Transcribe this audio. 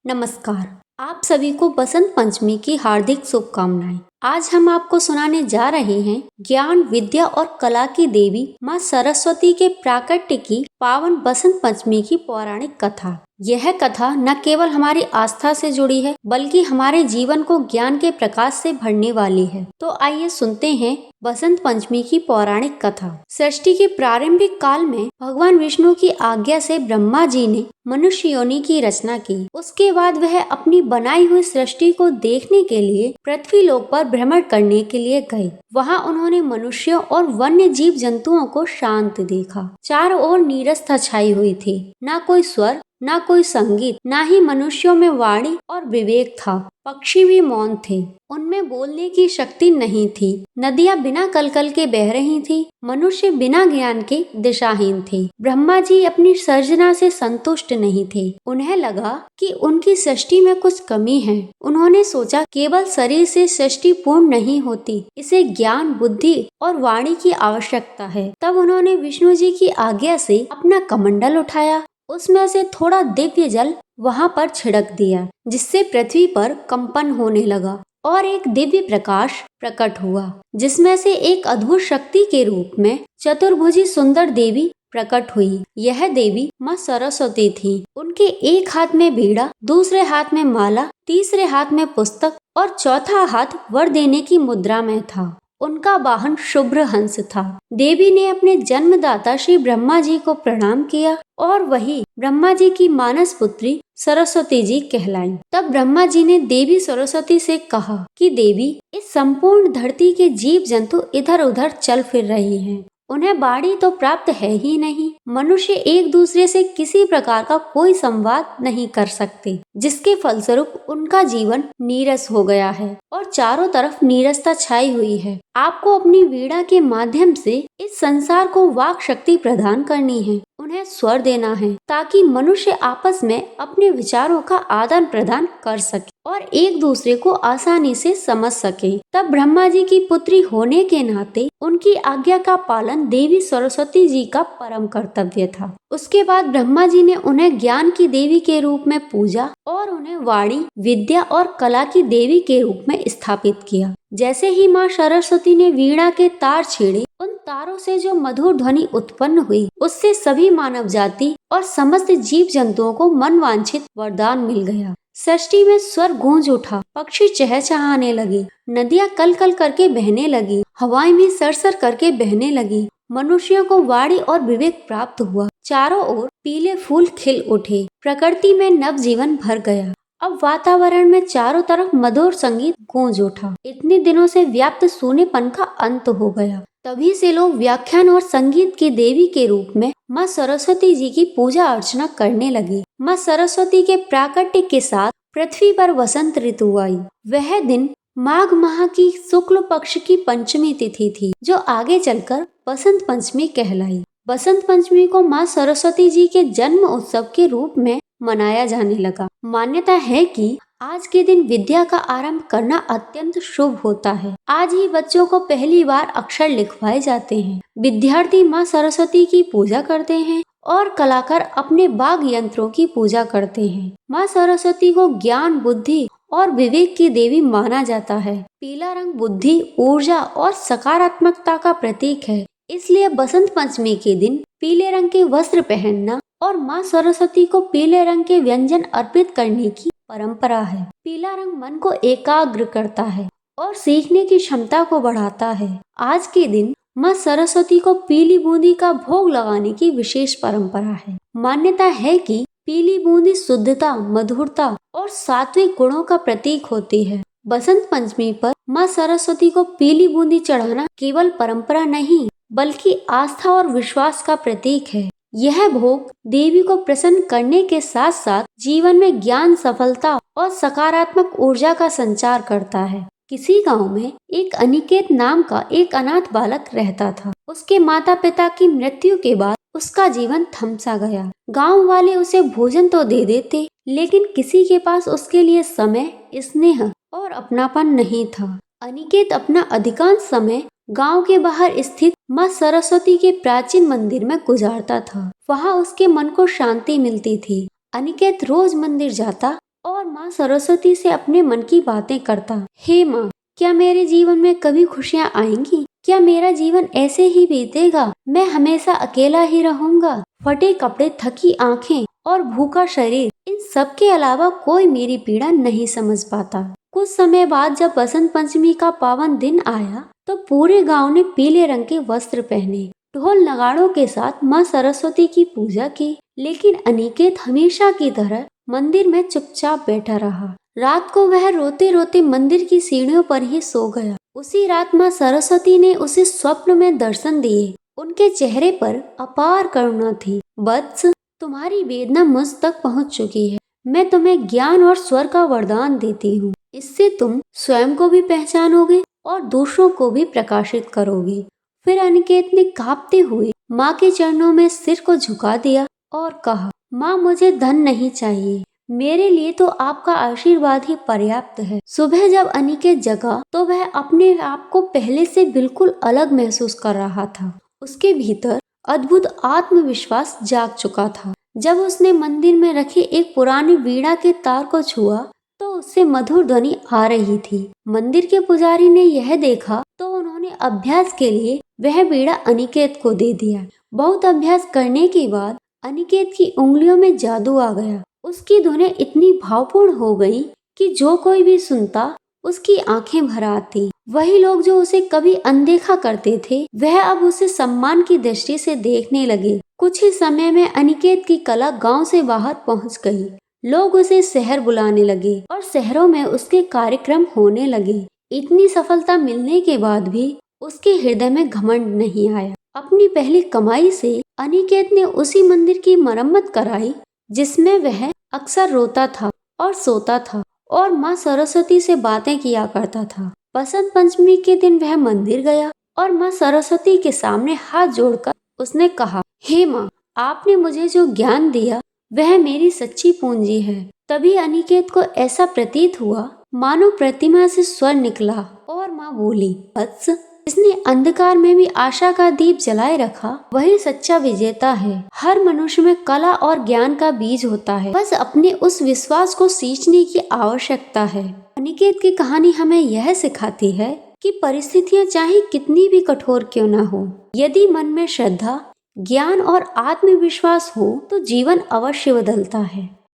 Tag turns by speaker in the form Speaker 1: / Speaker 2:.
Speaker 1: नमस्कार। आप सभी को बसंत पंचमी की हार्दिक शुभकामनाएं। आज हम आपको सुनाने जा रहे हैं ज्ञान, विद्या और कला की देवी माँ सरस्वती के प्राकट्य की पावन बसंत पंचमी की पौराणिक कथा। यह कथा न केवल हमारी आस्था से जुड़ी है बल्कि हमारे जीवन को ज्ञान के प्रकाश से भरने वाली है। तो आइए सुनते हैं बसंत पंचमी की पौराणिक कथा। सृष्टि के प्रारंभिक काल में भगवान विष्णु की आज्ञा से ब्रह्मा जी ने मनुष्य योनि की रचना की। उसके बाद वह अपनी बनाई हुई सृष्टि को देखने के लिए पृथ्वी लोक पर भ्रमण करने के लिए गए। वहां उन्होंने मनुष्यों और वन्य जीव जंतुओं को शांत देखा। चारों ओर नीरसता छाई हुई थी, ना कोई स्वर, ना कोई संगीत, ना ही मनुष्यों में वाणी और विवेक था। पक्षी भी मौन थे, उनमें बोलने की शक्ति नहीं थी। नदियां बिना कलकल के बह रही थी। मनुष्य बिना ज्ञान के दिशाहीन थे। ब्रह्मा जी अपनी सर्जना से संतुष्ट नहीं थे। उन्हें लगा कि उनकी सृष्टि में कुछ कमी है। उन्होंने सोचा केवल शरीर से सृष्टि पूर्ण नहीं होती, इसे ज्ञान, बुद्धि और वाणी की आवश्यकता है। तब उन्होंने विष्णु जी की आज्ञा से अपना कमंडल उठाया, उसमें से थोड़ा दिव्य जल वहां पर छिड़क दिया, जिससे पृथ्वी पर कंपन होने लगा और एक दिव्य प्रकाश प्रकट हुआ, जिसमें से एक अद्भुत शक्ति के रूप में चतुर्भुजी सुंदर देवी प्रकट हुई। यह देवी माँ सरस्वती थी। उनके एक हाथ में बीड़ा, दूसरे हाथ में माला, तीसरे हाथ में पुस्तक और चौथा हाथ वर देने की मुद्रा में था। उनका वाहन शुभ्र हंस था। देवी ने अपने जन्मदाता श्री ब्रह्मा जी को प्रणाम किया और वही ब्रह्मा जी की मानस पुत्री सरस्वती जी कहलाई। तब ब्रह्मा जी ने देवी सरस्वती से कहा कि देवी, इस संपूर्ण धरती के जीव जंतु इधर उधर चल फिर रहे हैं, उन्हें वाणी तो प्राप्त है ही नहीं। मनुष्य एक दूसरे से किसी प्रकार का कोई संवाद नहीं कर सकते, जिसके फलस्वरूप उनका जीवन नीरस हो गया है और चारों तरफ नीरसता छाई हुई है। आपको अपनी वीणा के माध्यम से इस संसार को वाक शक्ति प्रदान करनी है, उन्हें स्वर देना है, ताकि मनुष्य आपस में अपने विचारों का आदान प्रदान कर सके और एक दूसरे को आसानी से समझ सके। तब ब्रह्मा जी की पुत्री होने के नाते उनकी आज्ञा का पालन देवी सरस्वती जी का परम कर्तव्य था। उसके बाद ब्रह्मा जी ने उन्हें ज्ञान की देवी के रूप में पूजा और उन्हें वाणी, विद्या और कला की देवी के रूप में स्थापित किया। जैसे ही माँ सरस्वती ने वीणा के तार छेड़े, उन तारों से जो मधुर ध्वनि उत्पन्न हुई, उससे सभी मानव जाति और समस्त जीव जंतुओं को मनवांछित वरदान मिल गया। सृष्टि में स्वर गूंज उठा, पक्षी चहचहाने लगे, नदियां कल कल करके बहने लगी, हवाएं भी सरसर करके बहने लगी। मनुष्यों को वाणी और विवेक प्राप्त हुआ। चारों ओर पीले फूल खिल उठे, प्रकृति में नव जीवन भर गया। अब वातावरण में चारों तरफ मधुर संगीत गूंज उठा। इतने दिनों से व्याप्त सूनेपन का अंत हो गया। तभी से लोग व्याख्यान और संगीत की देवी के रूप में माँ सरस्वती जी की पूजा अर्चना करने लगे। माँ सरस्वती के प्राकट्य के साथ पृथ्वी पर वसंत ऋतु आई। वह दिन माघ माह की शुक्ल पक्ष की पंचमी तिथि थी, जो आगे चलकर बसंत पंचमी कहलाई। बसंत पंचमी को माँ सरस्वती जी के जन्म उत्सव के रूप में मनाया जाने लगा। मान्यता है कि आज के दिन विद्या का आरंभ करना अत्यंत शुभ होता है। आज ही बच्चों को पहली बार अक्षर लिखवाए जाते हैं। विद्यार्थी माँ सरस्वती की पूजा करते हैं और कलाकार अपने वाग यंत्रों की पूजा करते हैं। माँ सरस्वती को ज्ञान, बुद्धि और विवेक की देवी माना जाता है। पीला रंग बुद्धि, ऊर्जा और सकारात्मकता का प्रतीक है। इसलिए बसंत पंचमी के दिन पीले रंग के वस्त्र पहनना और माँ सरस्वती को पीले रंग के व्यंजन अर्पित करने की परंपरा है। पीला रंग मन को एकाग्र करता है और सीखने की क्षमता को बढ़ाता है। आज के दिन माँ सरस्वती को पीली बूंदी का भोग लगाने की विशेष परंपरा है। मान्यता है कि पीली बूंदी शुद्धता, मधुरता और सात्विक गुणों का प्रतीक होती है। बसंत पंचमी पर माँ सरस्वती को पीली बूंदी चढ़ाना केवल परंपरा नहीं बल्कि आस्था और विश्वास का प्रतीक है। यह भोग देवी को प्रसन्न करने के साथ साथ जीवन में ज्ञान, सफलता और सकारात्मक ऊर्जा का संचार करता है। किसी गांव में एक अनिकेत नाम का एक अनाथ बालक रहता था। उसके माता पिता की मृत्यु के बाद उसका जीवन थम सा गया। गांव वाले उसे भोजन तो दे देते, लेकिन किसी के पास उसके लिए समय, स्नेह और अपनापन नहीं था। अनिकेत अपना अधिकांश समय गांव के बाहर स्थित माँ सरस्वती के प्राचीन मंदिर में गुजारता था। वहाँ उसके मन को शांति मिलती थी। अनिकेत रोज मंदिर जाता और माँ सरस्वती से अपने मन की बातें करता। हे माँ, क्या मेरे जीवन में कभी खुशियाँ आएंगी? क्या मेरा जीवन ऐसे ही बीतेगा? मैं हमेशा अकेला ही रहूंगा। फटे कपड़े, थकी आंखें और भूखा शरीर, इन सब के अलावा कोई मेरी पीड़ा नहीं समझ पाता। कुछ समय बाद जब बसंत पंचमी का पावन दिन आया तो पूरे गांव ने पीले रंग के वस्त्र पहने, ढोल नगाड़ों के साथ माँ सरस्वती की पूजा की। लेकिन अनिकेत हमेशा की तरह मंदिर में चुपचाप बैठा रहा। रात को वह रोते रोते मंदिर की सीढ़ियों पर ही सो गया। उसी रात माँ सरस्वती ने उसे स्वप्न में दर्शन दिए। उनके चेहरे पर अपार करुणा थी। वत्स, तुम्हारी वेदना मुझ तक पहुँच चुकी है। मैं तुम्हें ज्ञान और स्वर का वरदान देती हूँ। इससे तुम स्वयं को भी पहचानोगे और दूसरों को भी प्रकाशित करोगे। फिर अनिकेत ने कांपते हुए माँ के चरणों में सिर को झुका दिया और कहा, माँ, मुझे धन नहीं चाहिए, मेरे लिए तो आपका आशीर्वाद ही पर्याप्त है। सुबह जब अनिकेत जगा तो वह अपने आप को पहले से बिल्कुल अलग महसूस कर रहा था। उसके भीतर अद्भुत आत्मविश्वास जाग चुका था। जब उसने मंदिर में रखी एक पुरानी वीणा के तार को छुआ तो उससे मधुर ध्वनि आ रही थी। मंदिर के पुजारी ने यह देखा तो उन्होंने अभ्यास के लिए वह वीणा अनिकेत को दे दिया। बहुत अभ्यास करने के बाद अनिकेत की उंगलियों में जादू आ गया। उसकी धुनें इतनी भावपूर्ण हो गई कि जो कोई भी सुनता उसकी आंखें भर आती। वही लोग जो उसे कभी अनदेखा करते थे वह अब उसे सम्मान की दृष्टि से देखने लगे। कुछ ही समय में अनिकेत की कला गांव से बाहर पहुंच गई। लोग उसे शहर बुलाने लगे और शहरों में उसके कार्यक्रम होने लगे। इतनी सफलता मिलने के बाद भी उसके हृदय में घमंड नहीं आया। अपनी पहली कमाई से अनिकेत ने उसी मंदिर की मरम्मत कराई जिसमें वह अक्सर रोता था और सोता था और माँ सरस्वती से बातें किया करता था। बसंत पंचमी के दिन वह मंदिर गया और माँ सरस्वती के सामने हाथ जोड़कर उसने कहा, हे माँ, आपने मुझे जो ज्ञान दिया वह मेरी सच्ची पूंजी है। तभी अनिकेत को ऐसा प्रतीत हुआ मानो प्रतिमा से स्वर निकला और माँ बोली, वत्स, जिसने अंधकार में भी आशा का दीप जलाए रखा वही सच्चा विजेता है। हर मनुष्य में कला और ज्ञान का बीज होता है, बस अपने उस विश्वास को सींचने की आवश्यकता है। अनिकेत की कहानी हमें यह सिखाती है कि परिस्थितियां चाहे कितनी भी कठोर क्यों न हो, यदि मन में श्रद्धा, ज्ञान और आत्मविश्वास हो तो जीवन अवश्य बदलता है।